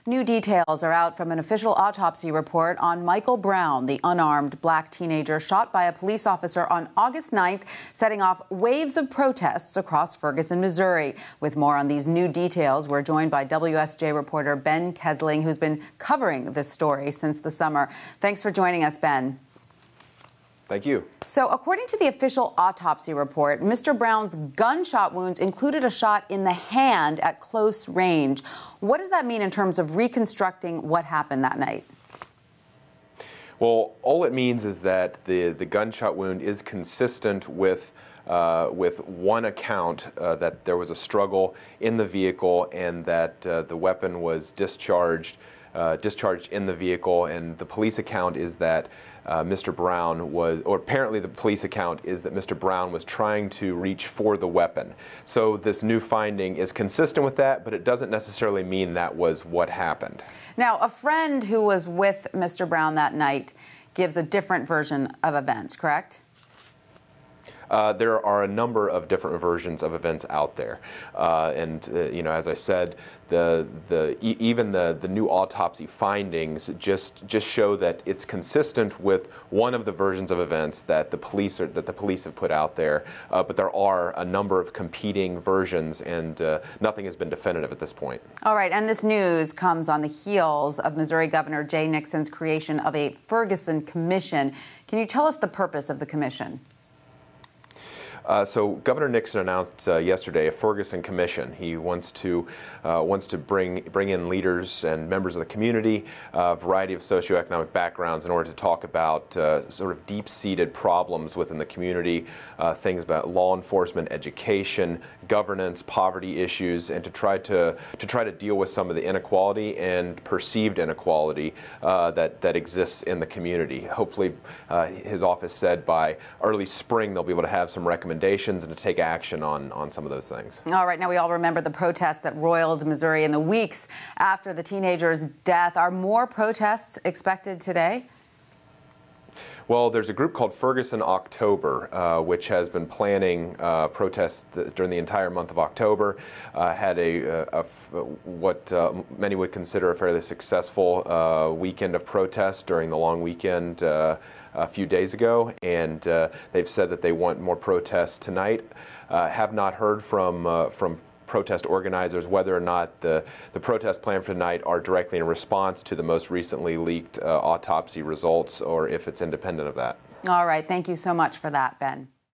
New details are out from an official autopsy report on Michael Brown, the unarmed black teenager shot by a police officer on August 9th, setting off waves of protests across Ferguson, Missouri. With more on these new details, we're joined by WSJ reporter Ben Kesling, who's been covering this story since the summer. Thanks for joining us, Ben. Thank you. So, according to the official autopsy report, Mr. Brown's gunshot wounds included a shot in the hand at close range. What does that mean in terms of reconstructing what happened that night? Well, all it means is that the gunshot wound is consistent with one account that there was a struggle in the vehicle and that the weapon was discharged in the vehicle, and the police account is that Mr. Brown was, or apparently the police account is that Mr. Brown was trying to reach for the weapon. So this new finding is consistent with that, but it doesn't necessarily mean that was what happened. Now, a friend who was with Mr. Brown that night gives a different version of events, correct? There are a number of different versions of events out there, you know, as I said, even the new autopsy findings just show that it's consistent with one of the versions of events that the police have put out there. But there are a number of competing versions, and nothing has been definitive at this point. All right, and this news comes on the heels of Missouri Governor Jay Nixon's creation of a Ferguson commission. Can you tell us the purpose of the commission? So Governor Nixon announced yesterday a Ferguson commission. He wants to bring in leaders and members of the community, a variety of socioeconomic backgrounds, in order to talk about sort of deep-seated problems within the community, things about law enforcement, education, governance, poverty issues, and to try to deal with some of the inequality and perceived inequality that exists in the community. Hopefully, his office said by early spring they'll be able to have some recommendations and to take action on some of those things. All right, now we all remember the protests that roiled Missouri in the weeks after the teenager's death. Are more protests expected today? Well, there's a group called Ferguson October, which has been planning protests during the entire month of October. Had what many would consider a fairly successful weekend of protests during the long weekend a few days ago, and they've said that they want more protests tonight. Have not heard from protest organizers whether or not the protests planned for tonight are directly in response to the most recently leaked autopsy results, or if it's independent of that. All right, thank you so much for that, Ben.